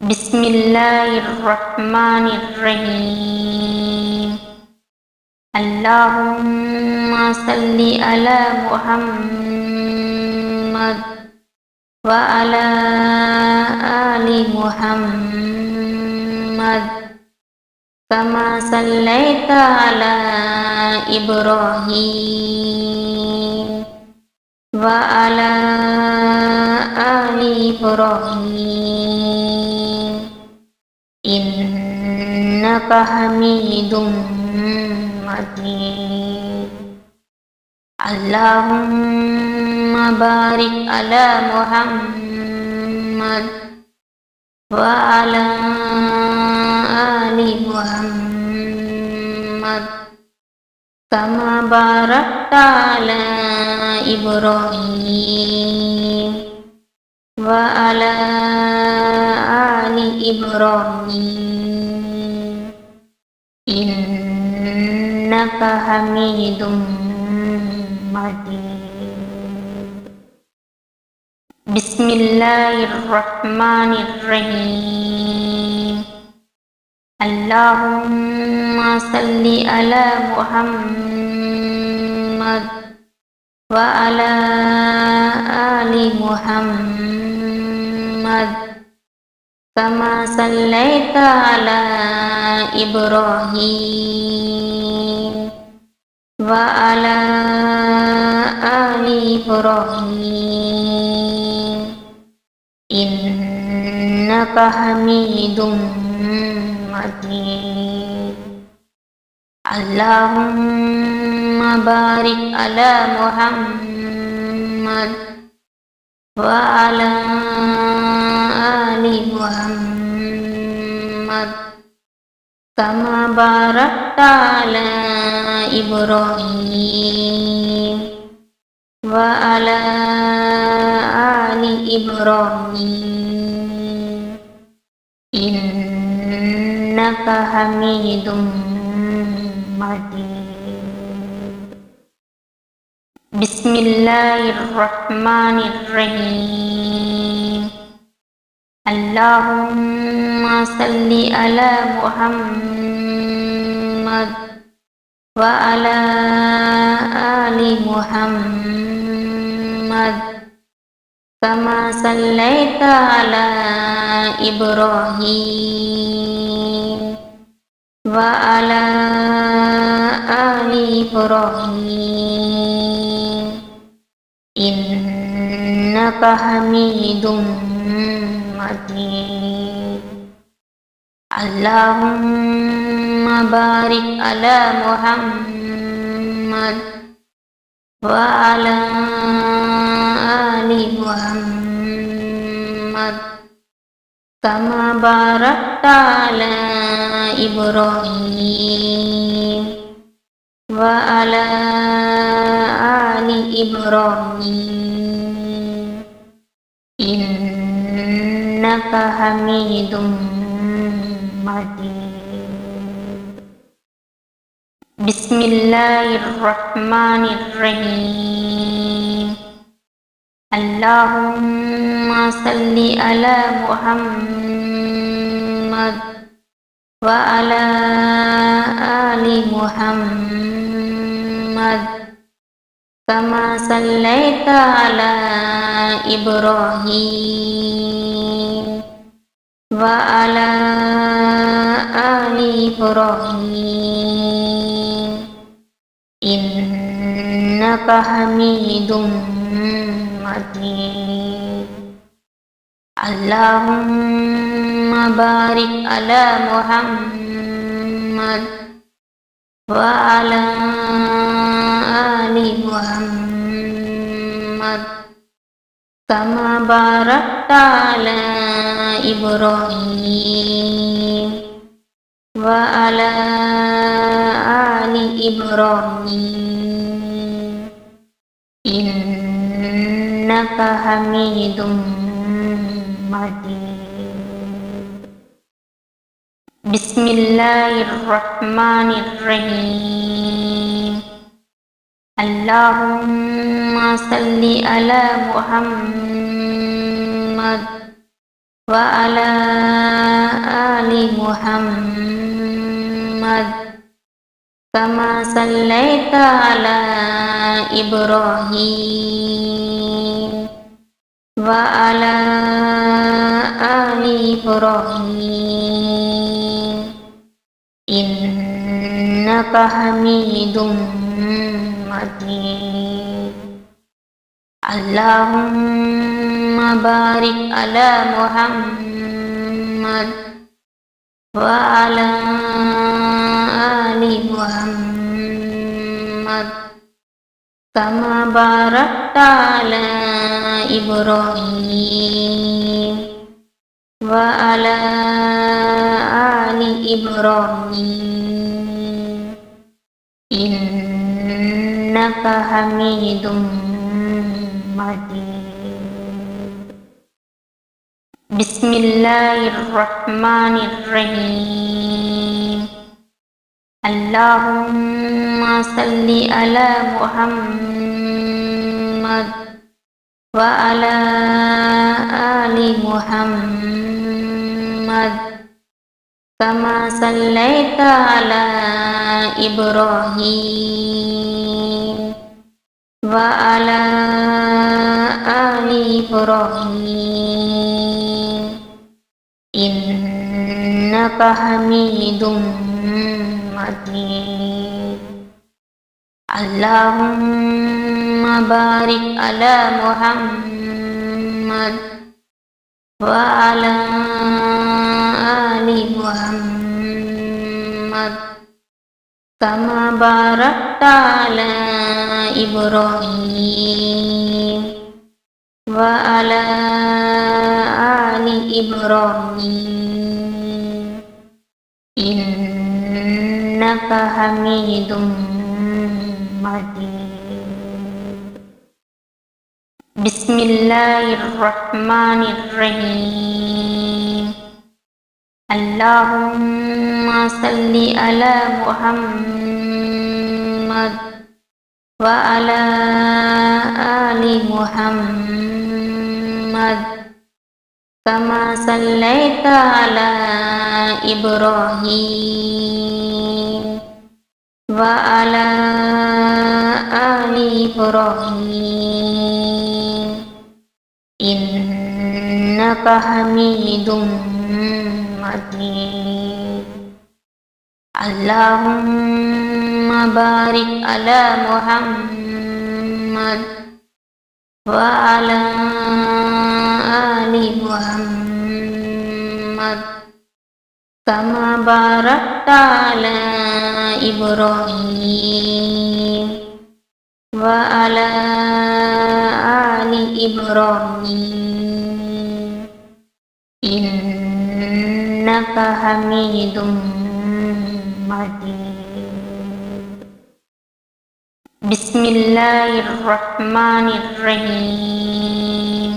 Bismillahirrahmanirrahim. Allahumma salli ala Muhammad wa ala ali Muhammad kama sallaita ala Ibrahim wa ala ali Ibrahim innaka hamidum majid. Allahumma barik ala Muhammad wa ala ali Muhammad kama barakta ala Ibrahim wa ala ali Ibrahim innaka hamidum majid. Bismillahirrahmanirrahim. Allahumma salli ala Muhammad wa ala ali Muhammad kama sallaita ala Ibrahim wa ala ali Ibrahim innaka hamidum majid. Allahumma barik ala Muhammad wa ala ali Muhammad kama barakta ala Ibrahim wa ala ali Ibrahim innaka hamidum majid. Bismillahirrahmanirrahim. Allahumma salli ala Muhammad wa ala ali Muhammad kama sallaita ala Ibrahim wa ala ali Ibrahim innaka hamidum majid. Allahumma barik ala Muhammad wa ala ali Muhammad kama barakta ala Ibrahim wa ala ali Ibrahim innaka hamidum majid. Bismillahirrahmanirrahim. Allahumma salli ala Muhammad wa ala ali Muhammad kama sallaita ala Ibrahim wa ala ali Ibrahim innaka hamidum majid. Allahumma barik ala Muhammad wa ala ali Muhammad kama barakta ala Ibrahim wa ala ali Ibrahim innaka hamidum majid. Bismillahirrahmanirrahim. Allahumma salli ala Muhammad wa ala آل محمد كما صليت على إبراهيم وعلى آل إبراهيم إنك حميد مجيد اللهم بارك على محمد وعلى آل محمد كما باركت على إبراهيم وعلى آل إبراهيم إنك حميد مجيد بسم الله الرحمن الرحيم اللهم صل على محمد وعلى آل محمد كما صليت على إبراهيم وعلى آل إبراهيم إنك حميد مجيد اللهم بارك على محمد وعلى آل محمد كما باركت على إبراهيم وعلى آل إبراهيم إنك حميد مجيد بسم الله الرحمن الرحيم اللهم صل على محمد وعلى آل محمد كما صليت على إبراهيم وعلى آل إبراهيم إنك حميد مجيد اللهم بارك على محمد وعلى آل محمد كما باركت على إبراهيم وعلى آل إبراهيم إنك حميد مجيد بسم الله الرحمن الرحيم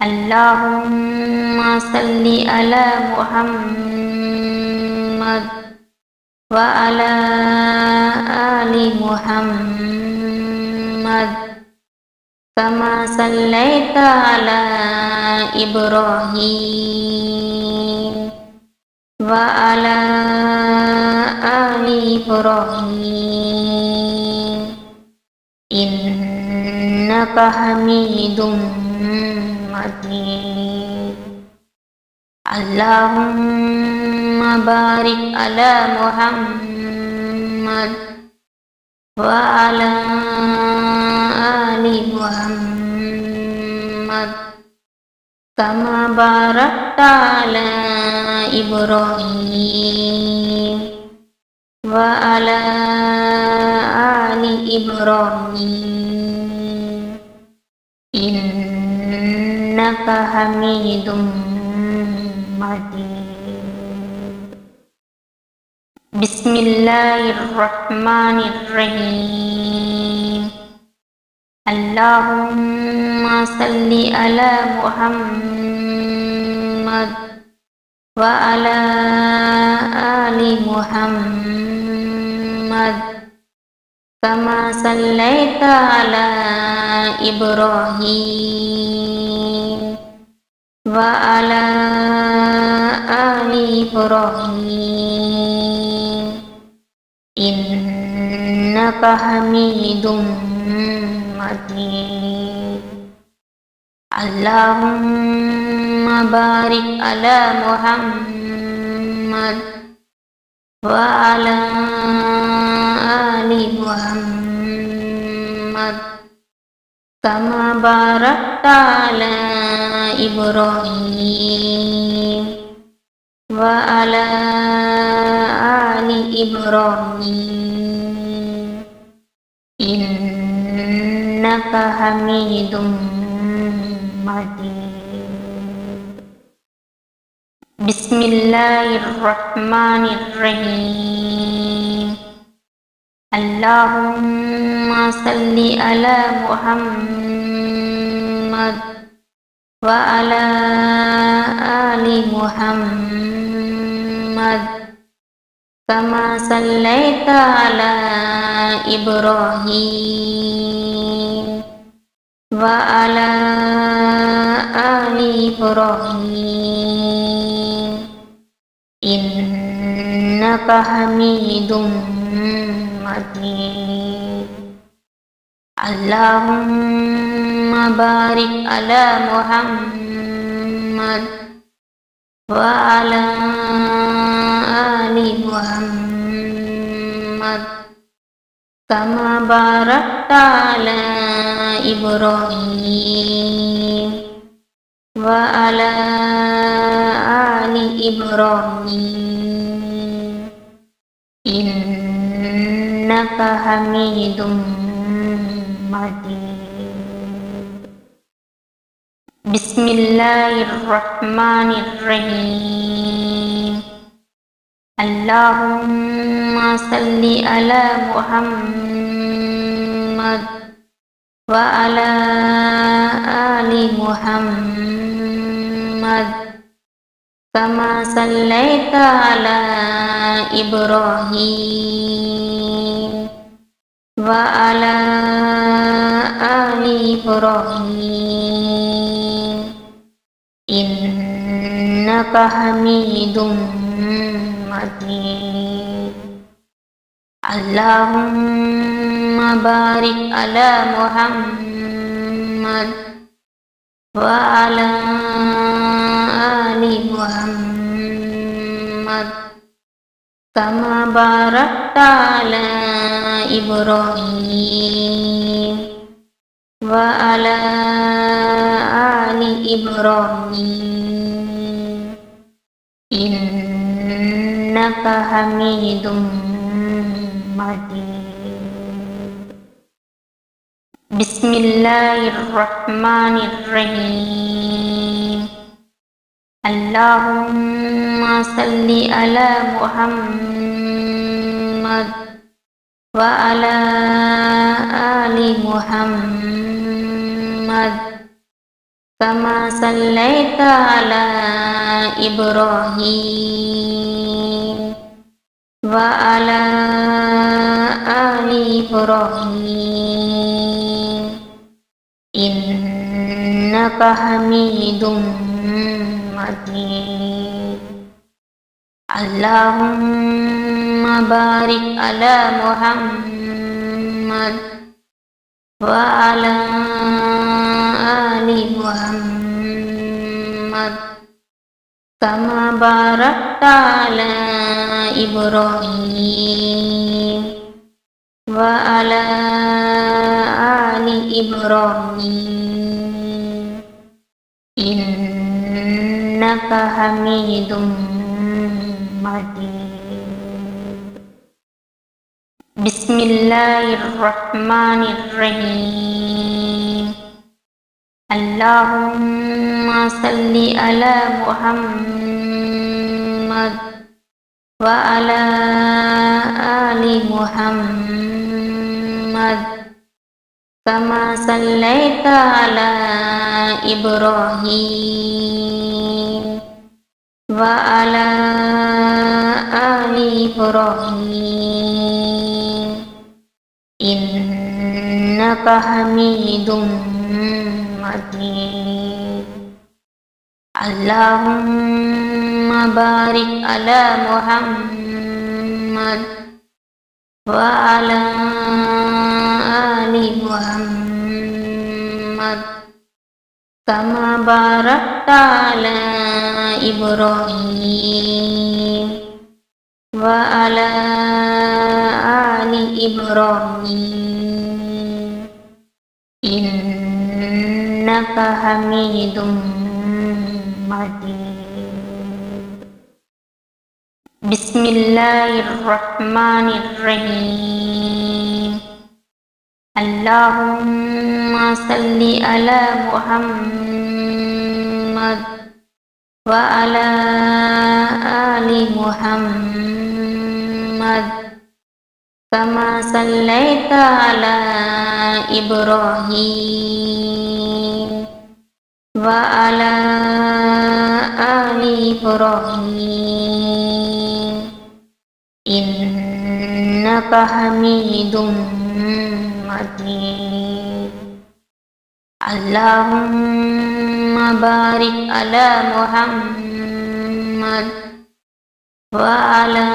اللهم صل على محمد وعلى آل محمد كما صليت على إبراهيم وعلى آل إبراهيم إنك حميد مجيد اللهم بارك على محمد وعلى آل محمد كما باركت على إبراهيم وعلى آل إبراهيم إنك حميد مجيد بسم الله الرحمن الرحيم اللهم صل على محمد وعلى آل محمد كما صليت على إبراهيم وعلى إبراهيم إنك حميد مجيد اللهم بارك على محمد وعلى آل محمد كما باركت على إبراهيم وعلى آل إبراهيم إنك حميد مجيد بسم الله الرحمن الرحيم اللهم صل على محمد وعلى آل محمد كما صليت على إبراهيم وعلى آل إبراهيم إنك حميد مجيد اللهم بارك على محمد وعلى آل محمد كما باركت على إبراهيم وعلى آل إبراهيم إنك حميد مجيد بسم الله الرحمن الرحيم اللهم صل على محمد وعلى آل محمد كما صليت على إبراهيم وعلى آل إبراهيم إنك حميد مجيد اللهم بارك على محمد وعلى آل محمد كما باركت على إبراهيم وعلى آل إبراهيم إنك حميد مجيد بسم الله الرحمن الرحيم اللهم صل على محمد وعلى آل محمد كما صليت على إبراهيم وعلى آل إبراهيم إنك حميد مجيد اللهم بارك على محمد وعلى آل محمد كما باركت على إبراهيم وعلى آل إبراهيم إنك حميد مجيد بسم الله الرحمن الرحيم اللهم صل على محمد وعلى آل محمد كما صليت على إبراهيم وعلى آل إبراهيم إنك حميد مجيد اللهم barik ala Muhammad wa ala ali Muhammad kama barakta ala Ibrahim wa ala ali Ibrahim innaka hamidum majid. Bismillahirrahmanirrahim. Allahumma salli ala Muhammad wa ala ali Muhammad kama sallaita ala Ibrahim wa ala ali Ibrahim innaka hamidum majid. Allahumma barik ala Muhammad wa ala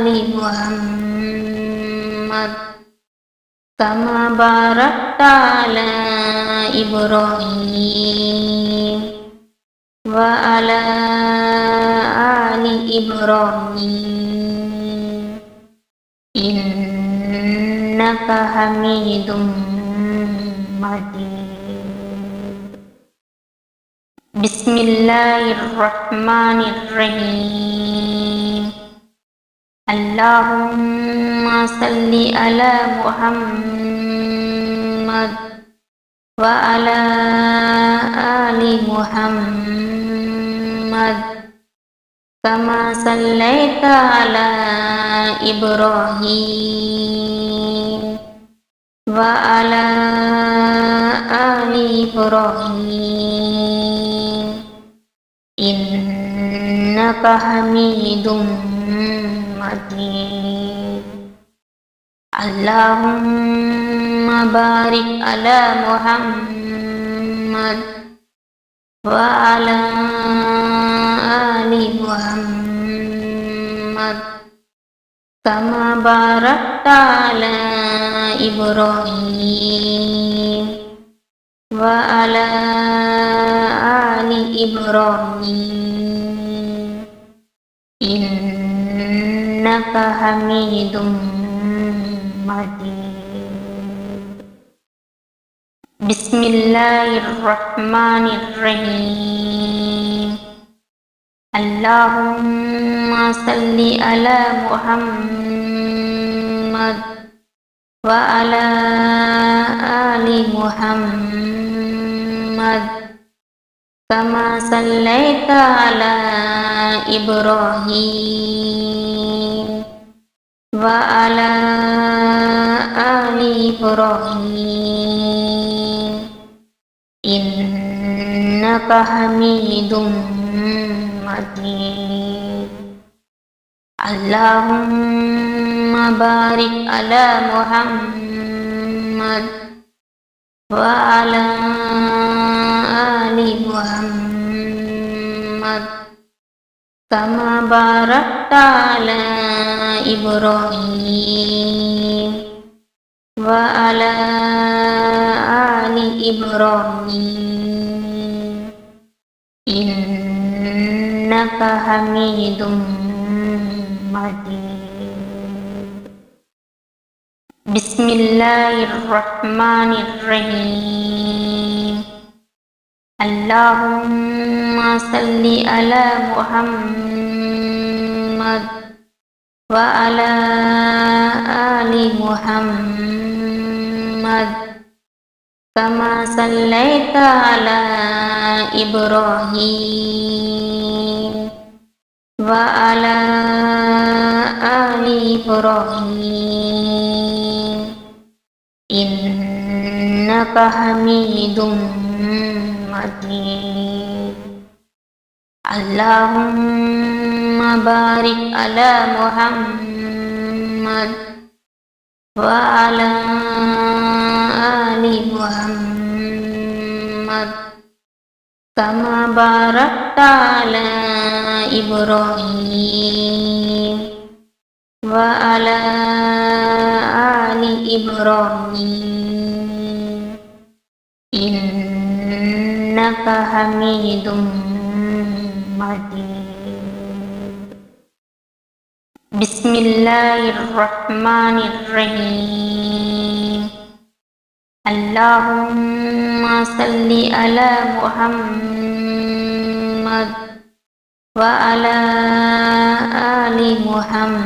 ali Muhammad kama barakta ala Ibrahim wa ala ali Ibrahim innaka hamidum majid. Bismillahirrahmanirrahim. Allahumma salli ala Muhammad wa ala ali Muhammad kama sallaita ala Ibrahim wa ala ali Ibrahim innaka hamidum majid. Allahumma barik ala Muhammad wa ala ali Muhammad kama barakta ala Ibrahim wa ala ali Ibrahim innaka hamidum majid. Bismillahirrahmanirrahim. Allahumma salli ala Muhammad wa ala ali Muhammad kama sallaita ala Ibrahim wa ala ali Ibrahim innaka hamidum majid. Allahumma barik ala Muhammad wa ala ali Muhammad kama barakta ala Ibrahim wa ala ali Ibrahim innaka hamidum majid. Bismillahirrahmanirrahim. Allahumma salli ala Muhammad wa ala ali Muhammad kama sallaita ala Ibrahim wa ala ali Ibrahim innaka hamidum majid. Allahumma barik ala Muhammad wa ala ali Muhammad kama barakta ala Ibrahim wa ala ali Ibrahim innaka Hamidum Majid. Bismillahirrahmanirrahim. Allahumma salli ala Muhammad wa ala ali Muhammad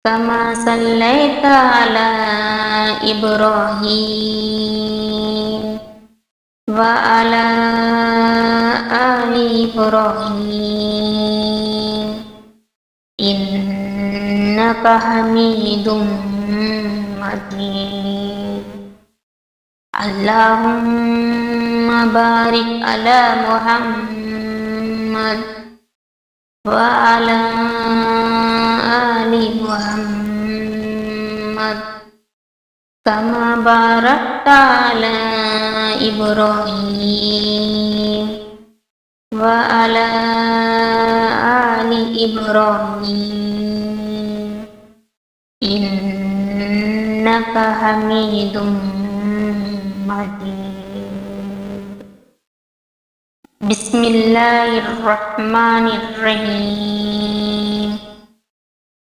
kama sallaita ala Ibrahim wa ala ali Ibrahim innaka Hamidum Majid. Allahumma barik ala Muhammad wa ala ali Muhammad kama barakta ala Ibrahim wa ala ali Ibrahim innaka Hamidum Majid. Bismillahirrahmanirrahim.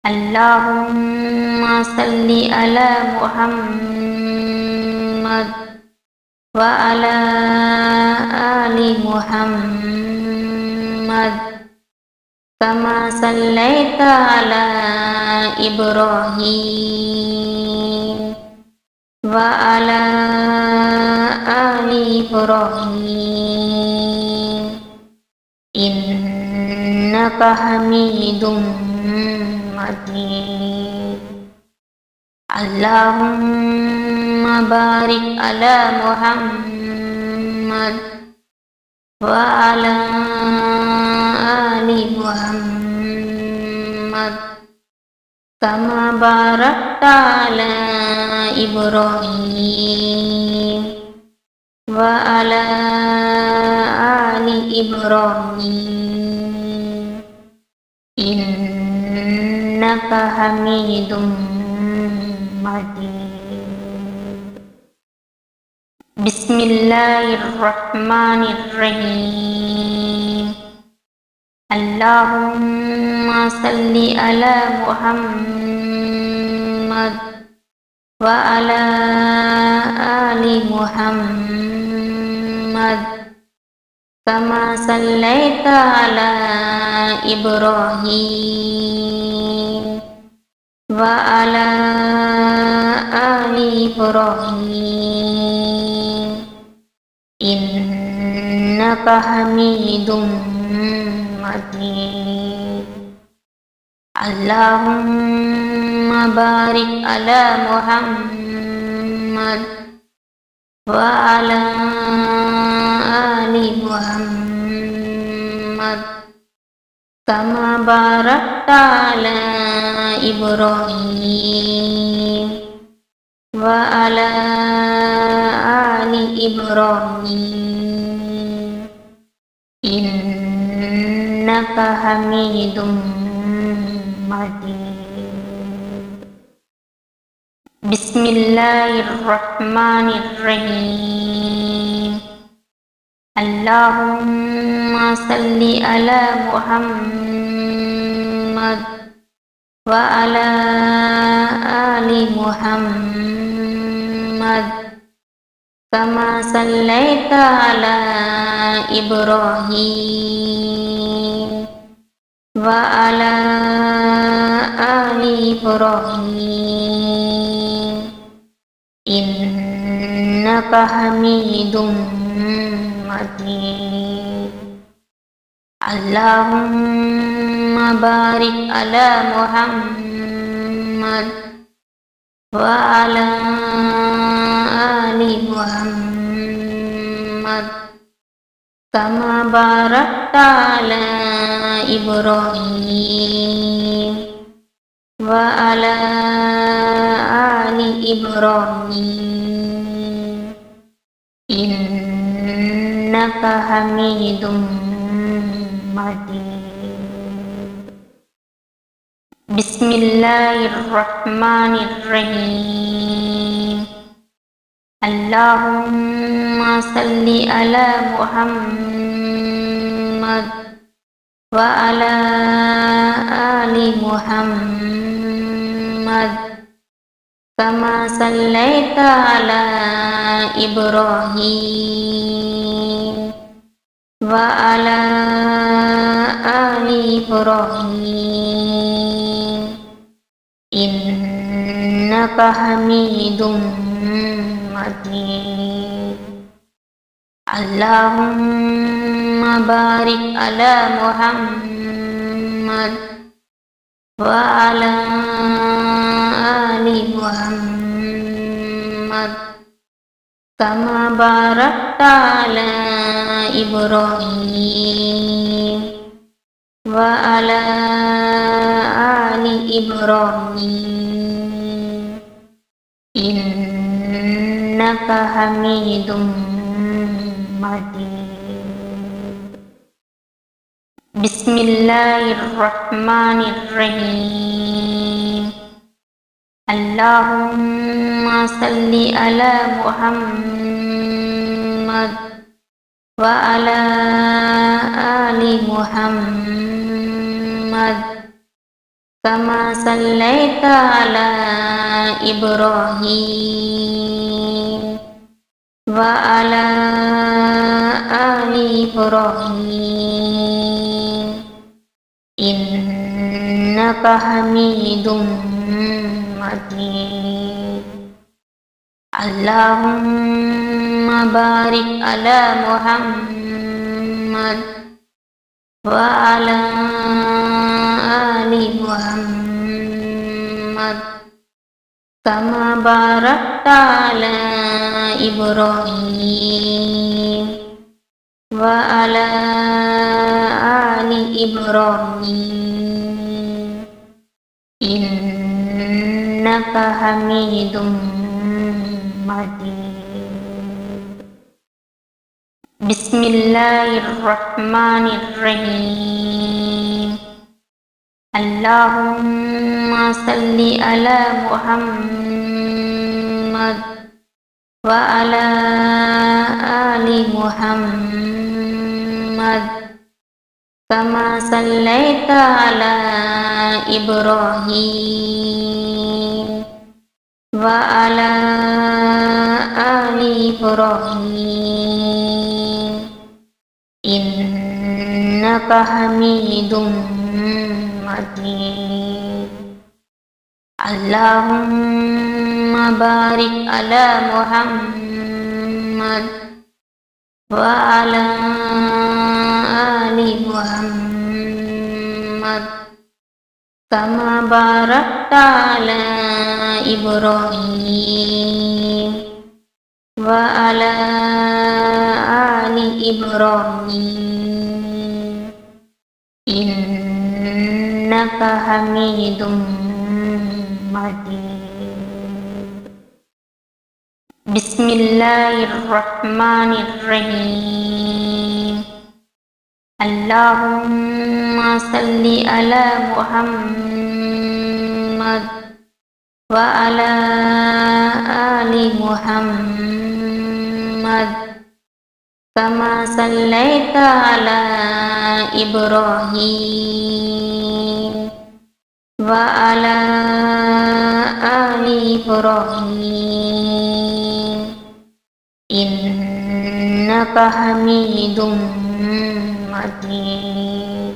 Allahumma salli ala Muhammad wa ala ali Muhammad kama sallaita ala Ibrahim wa ala ali Ibrahim innaka Hamidum Majid. Allahumma barik ala Muhammad wa ala ali Muhammad kama barakta ala Ibrahim wa ala ali Ibrahim innaka Hamidum Majid. Bismillahirrahmanirrahim. Allahumma salli ala Muhammad wa ala ali Muhammad kama sallaita ala Ibrahim wa ala ali Ibrahim innaka Hamidum Majid. Allahumma barik ala Muhammad wa ala ali Muhammad kama barakta ala Ibrahim wa ala ali Ibrahim innaka Hamidum Majid. Bismillahirrahmanirrahim. Allahumma salli ala Muhammad wa ala ali Muhammad kama sallaita ala Ibrahim wa ala ali Ibrahim innaka Hamidum Majid. Allahumma barik ala Muhammad wa ala ali Muhammad kama barakta ala Ibrahim wa ala ali Ibrahim innaka hamidum majid. Bismillahirrahmanirrahim. Allahumma salli ala Muhammad wa ala ali Muhammad kama sallaita ala Ibrahim wa ala ali Ibrahim innaka hamidum majid. Allahumma barik ala Muhammad wa ala ali Muhammad kama barakta ala Ibrahim wa ala ali Ibrahim innaka hamidum majid. Bismillahirrahmanirrahim. Allahumma salli ala Muhammad wa ala ali Muhammad kama sallaita ala Ibrahim wa ala ali Ibrahim innaka hamidum majid. Allahumma barik ala Muhammad wa ala ali Muhammad kama barakta ala Ibrahim wa ala ali Ibrahim innaka hamidum majid. Bismillahirrahmanirrahim. Allahumma salli ala Muhammad wa ala ali Muhammad kama sallaita ala Ibrahim wa ala ali Ibrahim innaka hamidum majid. Allahumma barik ala Muhammad wa ala ali Muhammad kama barakta ala Ibrahim wa ala ali Ibrahim innaka hamidum majid. Bismillahirrahmanirrahim. Allahumma salli ala Muhammad wa ala ali Muhammad kama sallaita ala Ibrahim wa ala ali Ibrahim innaka hamidum majid.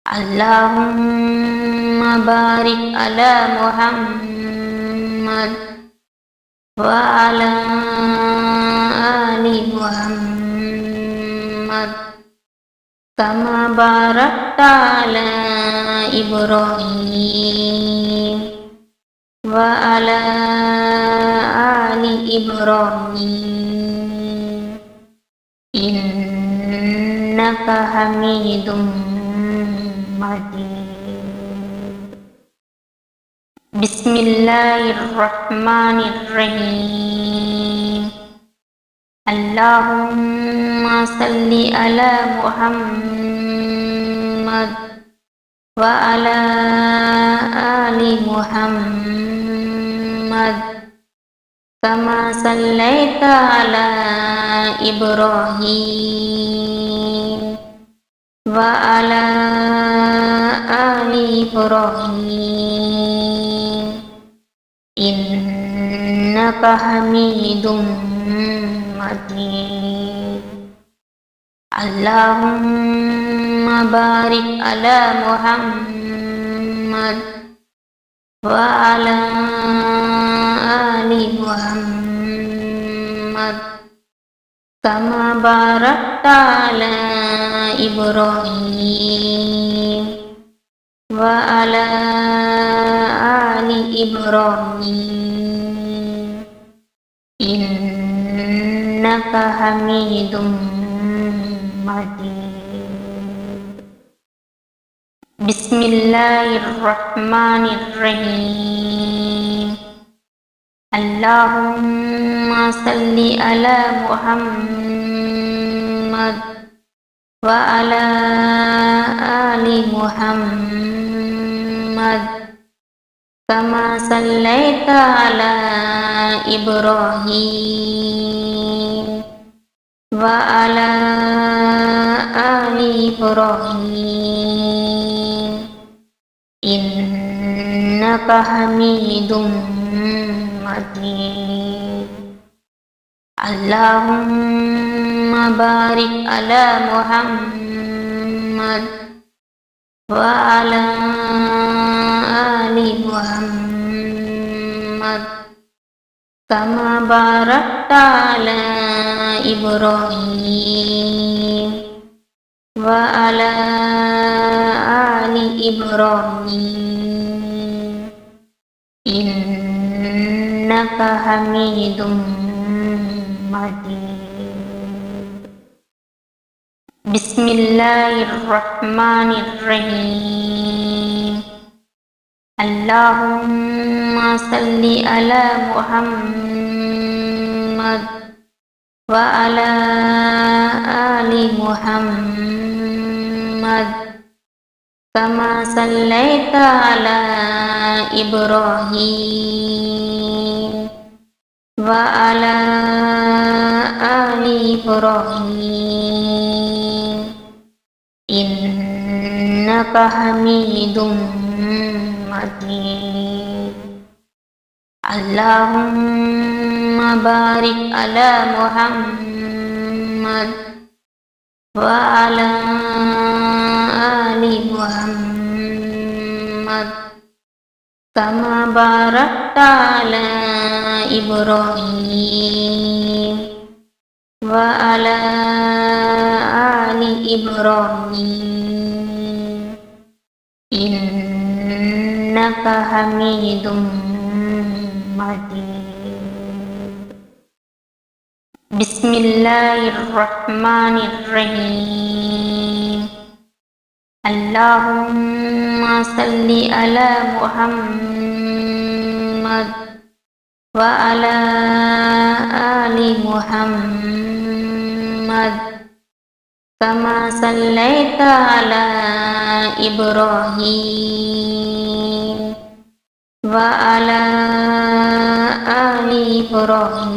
Allahumma barik ala Muhammad wa ala ali Muhammad kama barakta ala Ibrahim wa ala ali Ibrahim innaka hamidum majid. Bismillahirrahmanirrahim. Allahumma salli ala Muhammad wa ala ali Muhammad kama sallaita ala Ibrahim wa ala ali Ibrahim innaka hamidum majid. Allahumma barik ala Muhammad wa ala ali Muhammad kama barakta ala Ibrahim wa ala ali Ibrahim innaka hamidum majid. Bismillahirrahmanirrahim. Allahumma salli ala Muhammad wa ala ali Muhammad kama sallaita ala Ibrahim wa ala ali Ibrahim innaka hamidum majid. Allahumma barik ala Muhammad wa ala ali Muhammad kama barakta ala Ibrahim wa ala ali Ibrahim innaka hamidum majid. Bismillahirrahmanirrahim. Allahumma salli ala Muhammad wa ala ali Muhammad kama sallaita ala Ibrahim wa ala ali Ibrahim innaka hamidum majid. Allahumma barik ala Muhammad wa ala ali Muhammad kama barakta ala Ibrahim wa ala ali Ibrahim innaka hamidum majid. Bismillahirrahmanirrahim. Allahumma salli ala Muhammad wa ala ali Muhammad kama sallaita ala Ibrahim wa ala ali Ibrahim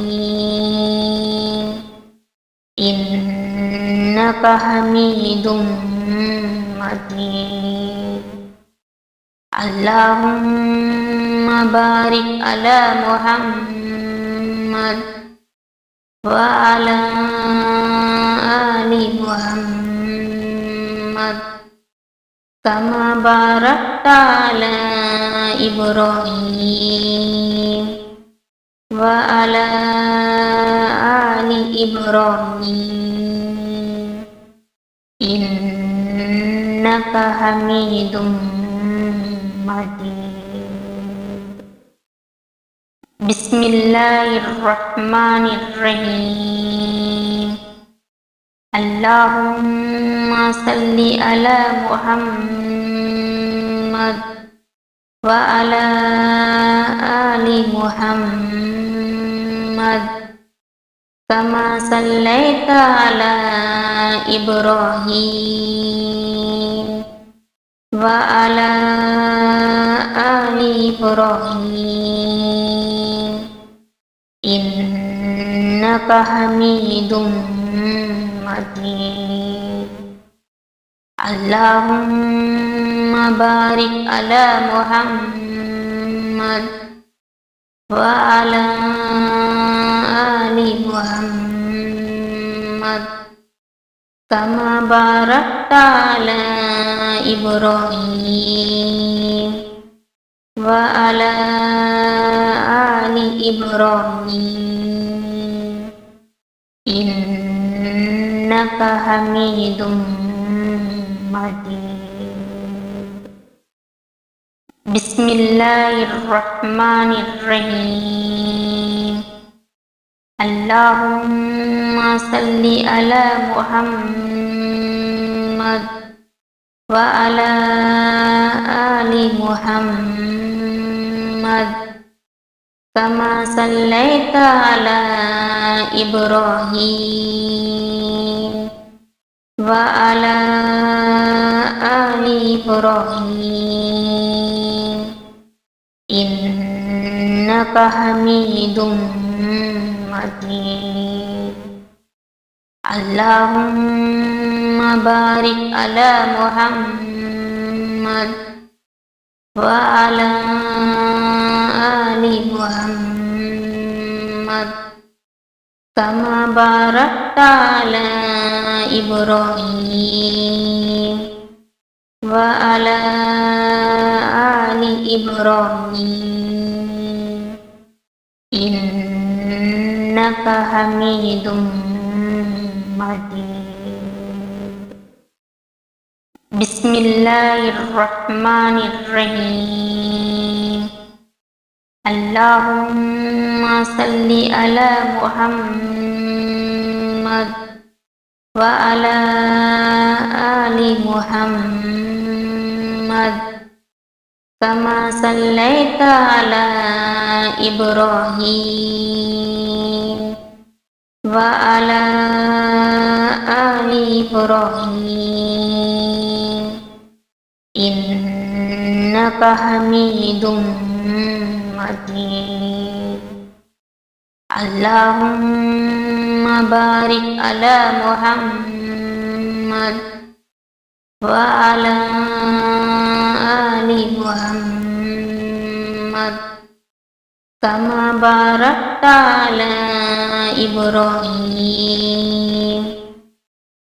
innaka hamidum majid. Allahumma barik ala Muhammad wa ala ali Muhammad kama barakta ala Ibrahim wa ala ali Ibrahim innaka hamidum majid. Bismillahirrahmanirrahim. Allahumma salli ala Muhammad wa ala ali Muhammad كما صليت على إبراهيم وعلى آل إبراهيم إنك حميد مجيد. اللهم بارك على محمد وعلى آل محمد كما باركت على إبراهيم وعلى آل إبراهيم إنك حميد مجيد. بسم الله الرحمن الرحيم. اللهم صل على محمد وعلى آل محمد كما صليت على إبراهيم وعلى آل إبراهيم إنك حميد مجيد. اللهم بارك على محمد وعلى آل محمد كما باركت على إبراهيم وعلى آل إبراهيم إنك حميد مجيد. بسم الله الرحمن الرحيم. اللهم صل على محمد وعلى آل محمد كما صليت على إبراهيم وعلى آل إبراهيم إنك حميد مجيد. اللهم بارك على محمد وعلى آل محمد كما باركت على إبراهيم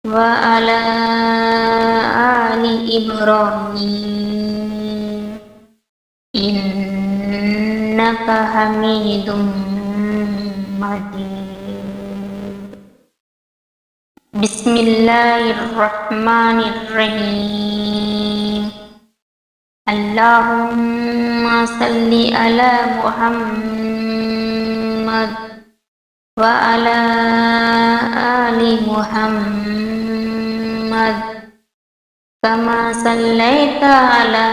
وعلى آل إبراهيم إنك حميد مجيد. بسم الله الرحمن الرحيم. اللهم صل على محمد وعلى آل محمد كما صليت على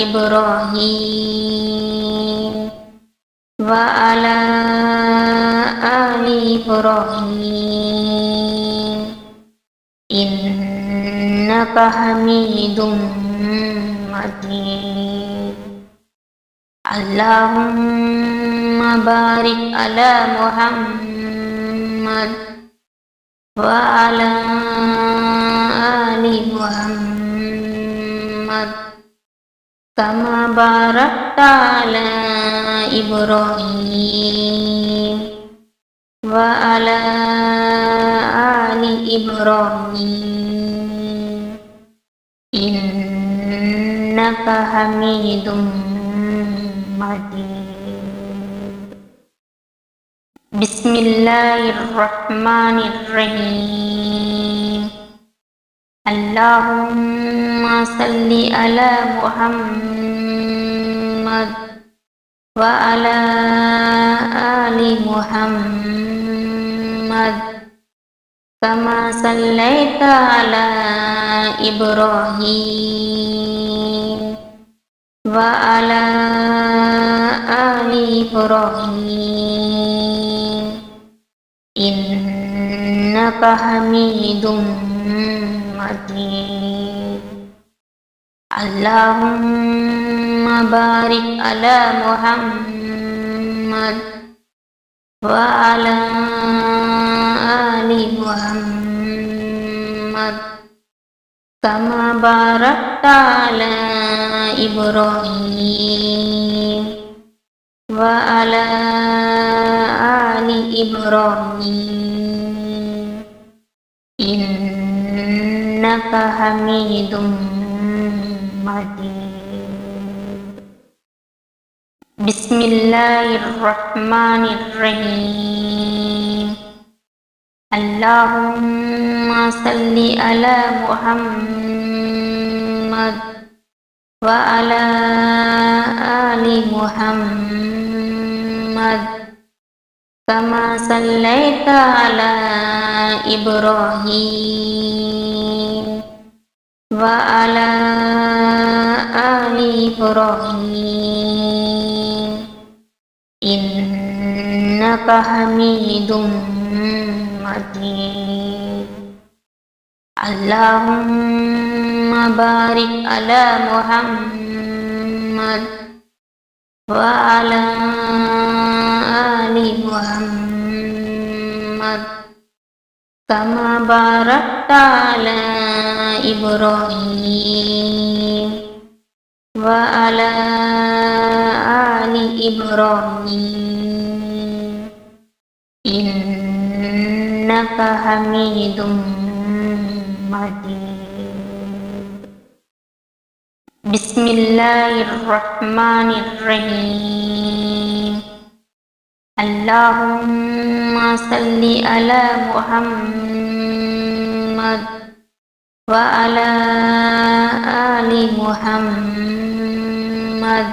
إبراهيم وعلى آل إبراهيم إنك حميد مجيد. اللهم بارك على محمد وعلى آل محمد كما باركت على إبراهيم وعلى آل إبراهيم إنك حميد مجيد. بسم الله الرحمن الرحيم. اللهم صل على محمد وعلى آل محمد كما صليت على إبراهيم وعلى آل إبراهيم innaka hamidum majid. Allahumma barik ala Muhammad wa ala ali Muhammad kama barakta ala Ibrahim wa ala ali Ibrahim innaka hamidum majid. Bismillahirrahmanirrahim. Allahumma salli ala Muhammad wa ala ali Muhammad kama sallaita ala Ibrahim wa ala ali Ibrahim innaka hamidum majid. Allahumma barik ala Muhammad wa ala ali Muhammad kama barakta ala Ibrahim wa ala ali Ibrahim innaka hamidum majid. Bismillahirrahmanirrahim. Allahumma salli ala Muhammad wa ala ali Muhammad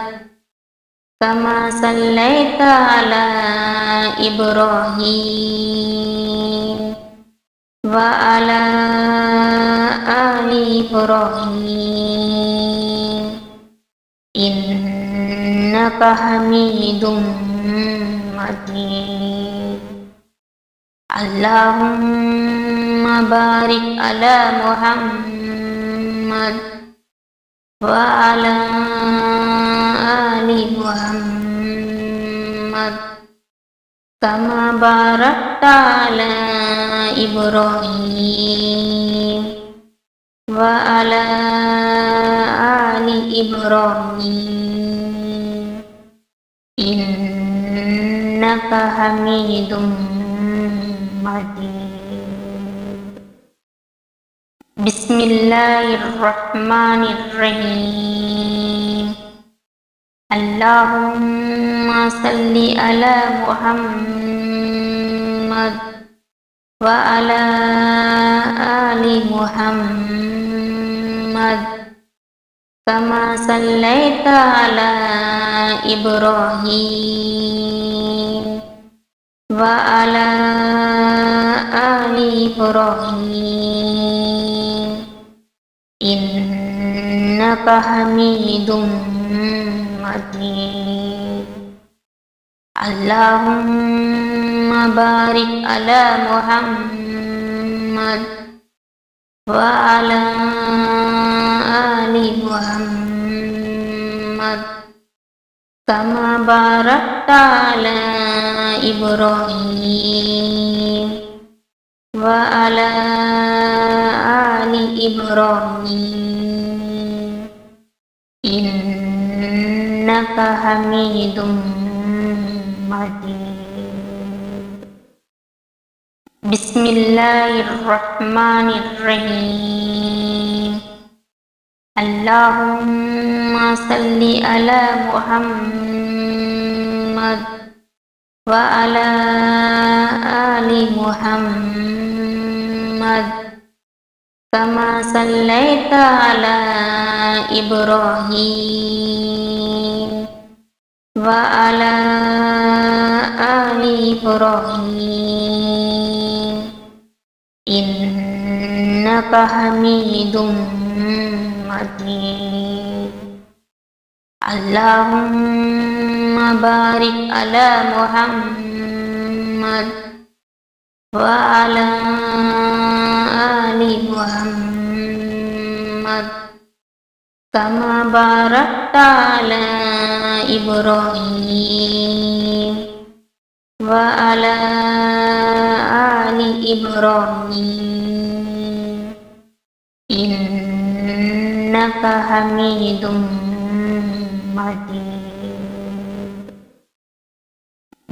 kama sallaita ala Ibrahim wa ala ali Ibrahim innaka hamidum majid. Allahumma barik ala Muhammad wa ala ali Muhammad kama barakta ala Ibrahim wa ala ali Ibrahim innaka hamidum majid. Bismillahirrahmanirrahim. Allahumma salli ala Muhammad wa ala ali Muhammad kama sallaita ala Ibrahim wa ala ali Ibrahim innaka hamidum majid. Allahumma barik ala Muhammad wa ala ali Muhammad kama barakta ala Ibrahim wa ala ali Ibrahim innaka hamidum majid. Bismillahirrahmanirrahim. Allahumma salli ala Muhammad wa ala ali Muhammad kama sallaita ala Ibrahim wa ala ali Ibrahim innaka hamidum majid. Allahumma barik ala Muhammad wa ala ali Muhammad kama barakta ala Ibrahim wa ala ali Ibrahim innaka Hamidum Majid.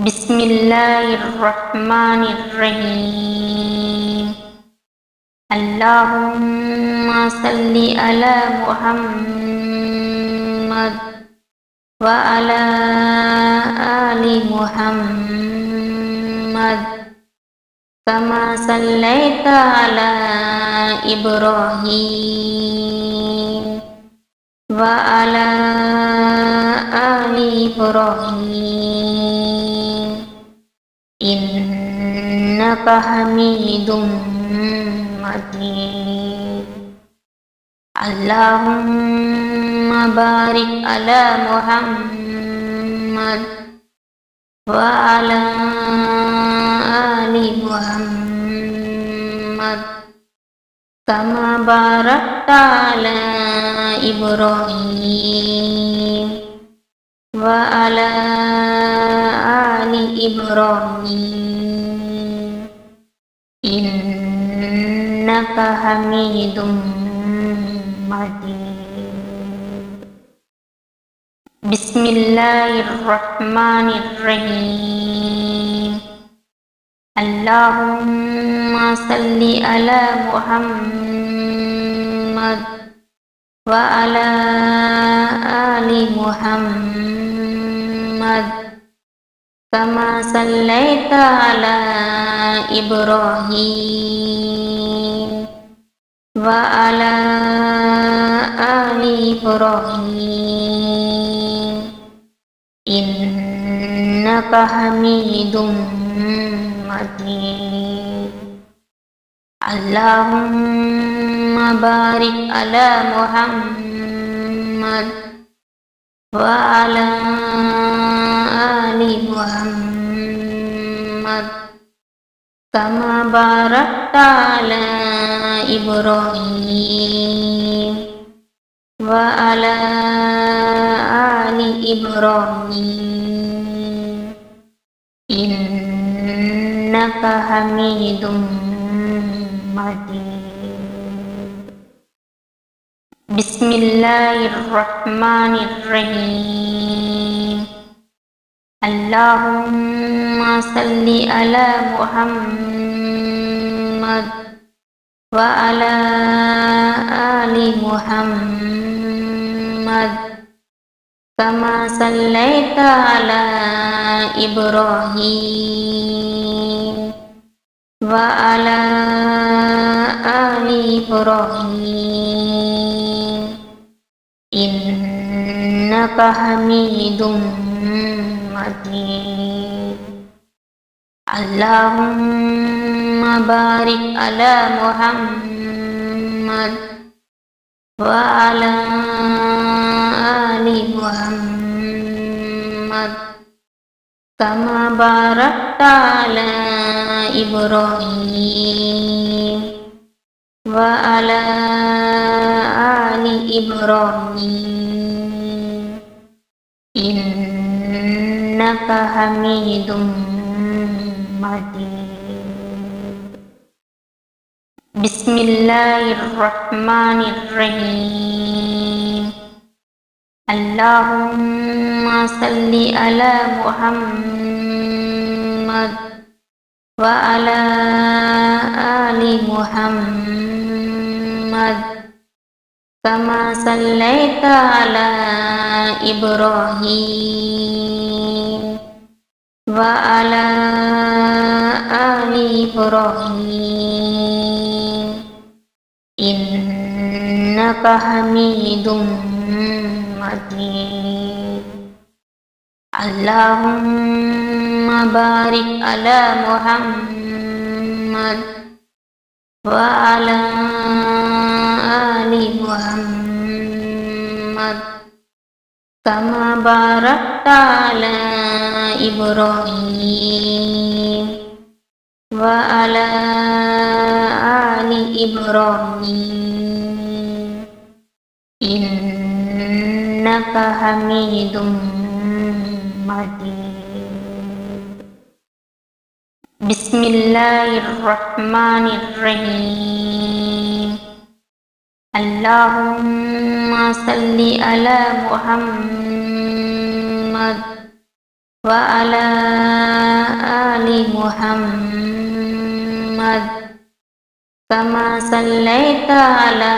Bismillahirrahmanirrahim. Allahumma salli ala Muhammad wa ala ali Muhammad kama sallaita ala Ibrahim wa ala ali Ibrahim innaka Hamidum Majid. Allahumma barik ala Muhammad wa ala ali Muhammad kama barakta ala Ibrahim wa ala ali Ibrahim innaka Hamidum Majid. Bismillahirrahmanirrahim. Allahumma salli ala Muhammad wa ala ali Muhammad kama sallaita ala Ibrahim wa ala ali Ibrahim innaka Hamidum Majid. Allahumma barik ala Muhammad wa ala ali Muhammad kama barakta ala Ibrahim wa ala ali Ibrahim innaka Hamidum Majid. Bismillahirrahmanirrahim. Allahumma salli ala Muhammad wa ala ali Muhammad kama sallaita ala Ibrahim wa ala ali Ibrahim innaka Hamidum Majid. Allahumma barik ala Muhammad wa ala ali Muhammad kama barakta ala Ibrahim wa ala ali Ibrahim innaka Hamidum Majid. Bismillahirrahmanirrahim. Allahumma salli ala Muhammad wa ala ali Muhammad kama sallaita ala Ibrahim wa ala ali Ibrahim innaka Hamidum Majid. Allahumma barik ala Muhammad wa ala ali Muhammad kama barakta ala Ibrahim wa وعلى آل إبراهيم إنك حميد مجيد. بسم الله الرحمن الرحيم. اللهم صل على محمد وعلى آل محمد كما صليت على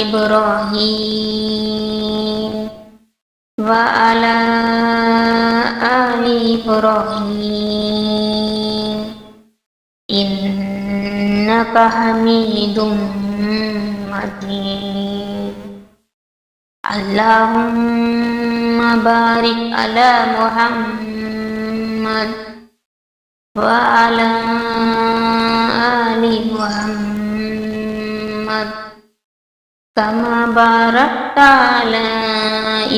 إبراهيم وعلى آل إبراهيم إنك حميد مجيد. اللهم بارك على محمد وعلى آل محمد كما باركت على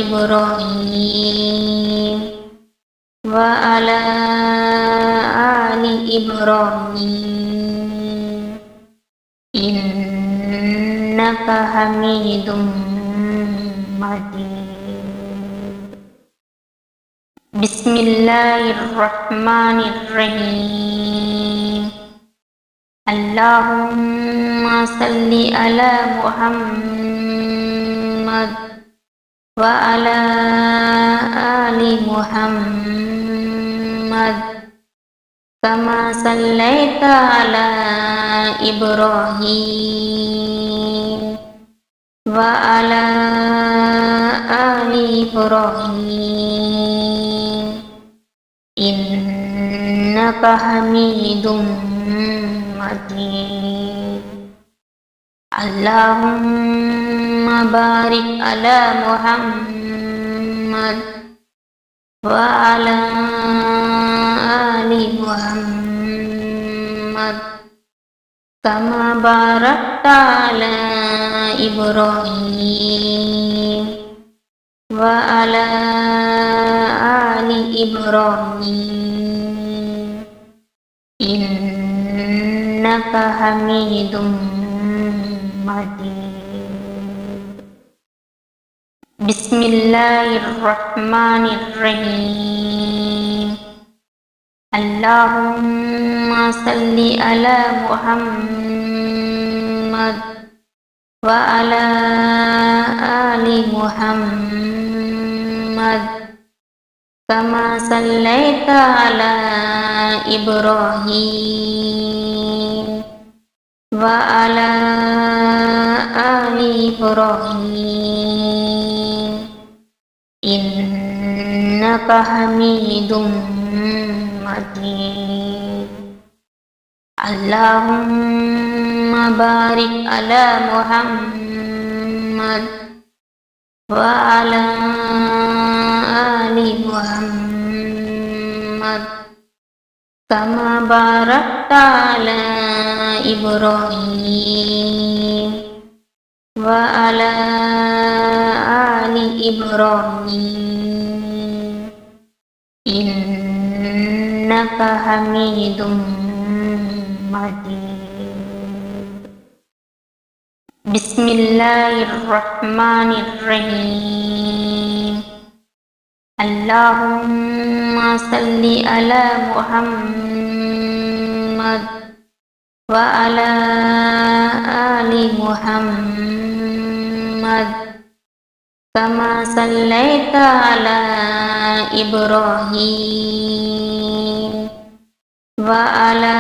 إبراهيم وعلى آل إبراهيم إنك حميد مجيد. بسم الله الرحمن الرحيم. اللهم صل على محمد وعلى آل محمد كما صليت على إبراهيم وعلى آل إبراهيم إنك حميد مجيد. اللهم بارك على محمد وعلى آل محمد كما باركت على إبراهيم وعلى آل إبراهيم إنك حميد مجيد. بسم الله الرحمن الرحيم. اللهم صل على محمد وعلى آل محمد كما صليت على إبراهيم وعلى آل إبراهيم إنك حميد مجيد. اللهم بارك على محمد وعلى آل محمد كما باركت على إبراهيم وعلى آل إبراهيم إنك حميد مجيد. بسم الله الرحمن الرحيم. اللهم صل على محمد وعلى آل محمد كما صليت على إبراهيم وعلى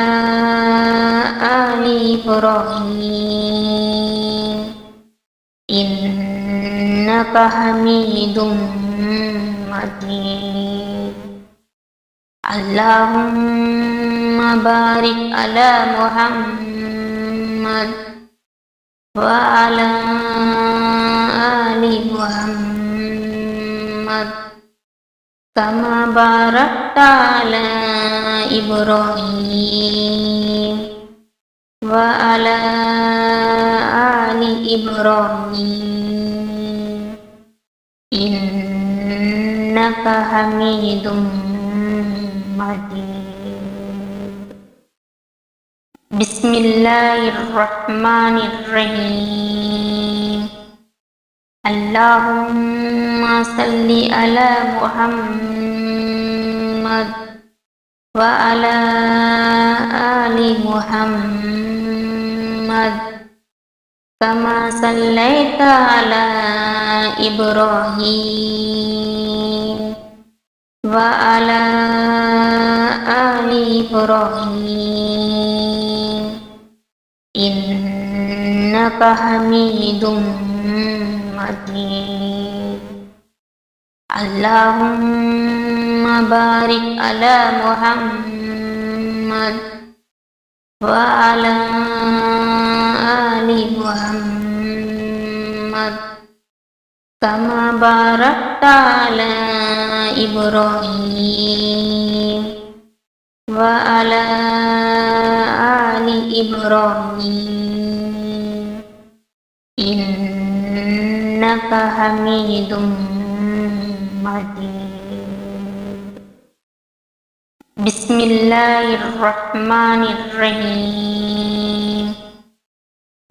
آل إبراهيم إنك حميد مجيد. اللهم بارك على محمد وعلى آل محمد كما باركت على إبراهيم وعلى آل إبراهيم إنك حميد مجيد. Bismillahirrahmanirrahim. Allahumma salli ala Muhammad wa ala ali Muhammad kama sallaita ala Ibrahim wa ala ali Ibrahim innaka hamidum majid. Allahumma barik ala Muhammad wa ala ali Muhammad kama barakta ala Ibrahim wa ala ali Ibrahim innaka hamidum majid. Bismillahirrahmanirrahim.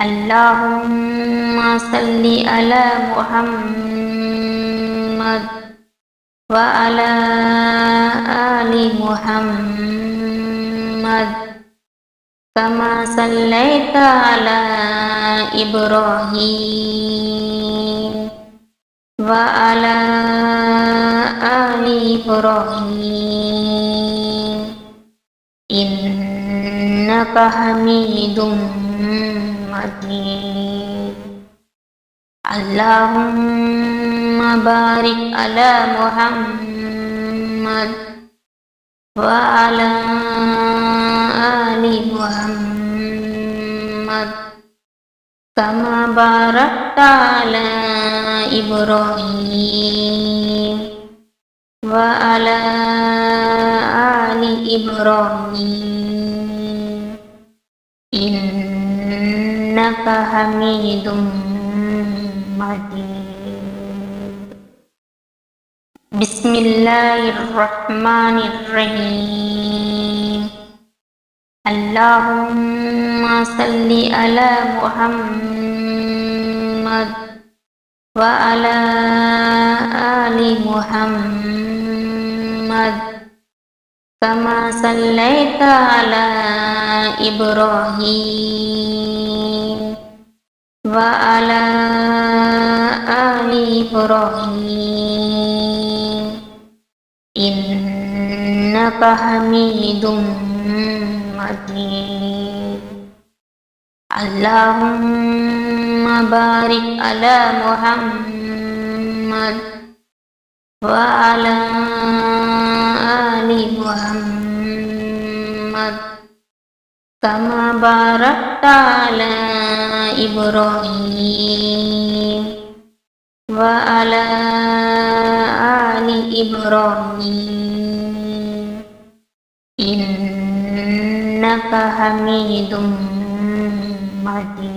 Allahumma salli ala Muhammad wa ala ali Muhammad kama sallaita ala Ibrahim wa ala ali Ibrahim innaka hamidum majid. Allahumma barik ala Muhammad wa ala ali Muhammad kama barakta ala Ibrahim wa ala ali Ibrahim innaka hamidum majid. Bismillahirrahmanirrahim. Allahumma salli ala Muhammad wa ala ali Muhammad kama sallaita ala Ibrahim wa ala ali Ibrahim innaka hamidum majid. Allahumma barik ala Muhammad wa ala ali Muhammad kama barakta ala Ibrahim wa ala ali Ibrahim innaka hamidum majid.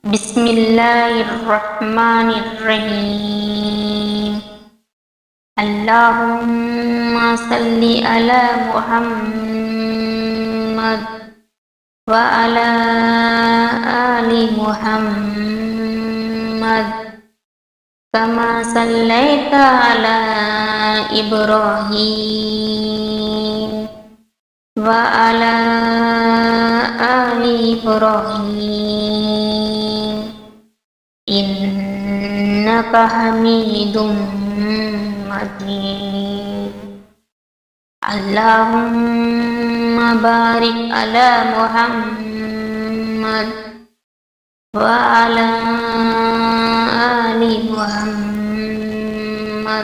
Bismillahirrahmanirrahim. Allahumma salli ala Muhammad wa ala ali Muhammad kama sallaita ala Ibrahim wa ala ali Ibrahim innaka hamidum majid. Allahumma barik ala Muhammad wa ala ali Muhammad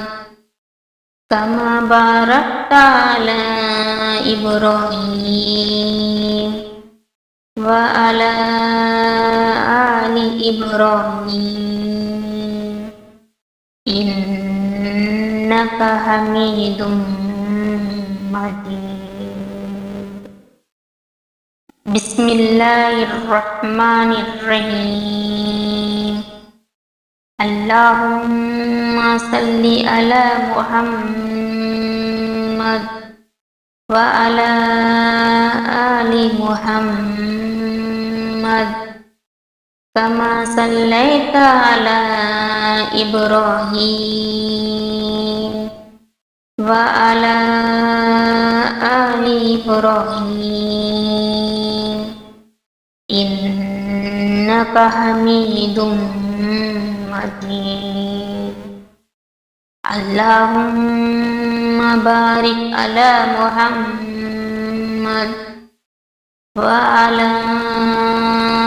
kama barakta ala Ibrahim wa ala ali Ibrahim innaka hamidum majid. Bismillahirrahmanirrahim. Allahumma salli ala Muhammad wa ala ali Muhammad kama sallaita ala Ibrahim wa ala ali Ibrahim innaka Hamidum Majid. Allahumma barik ala Muhammad wa ala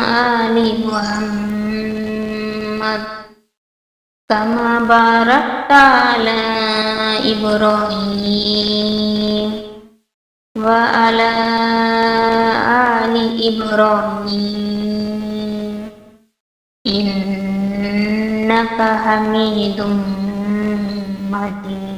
ali Muhammad kama barakta ala Ibrahim wa ala ali Ibrahim innaka Hamidum Majid.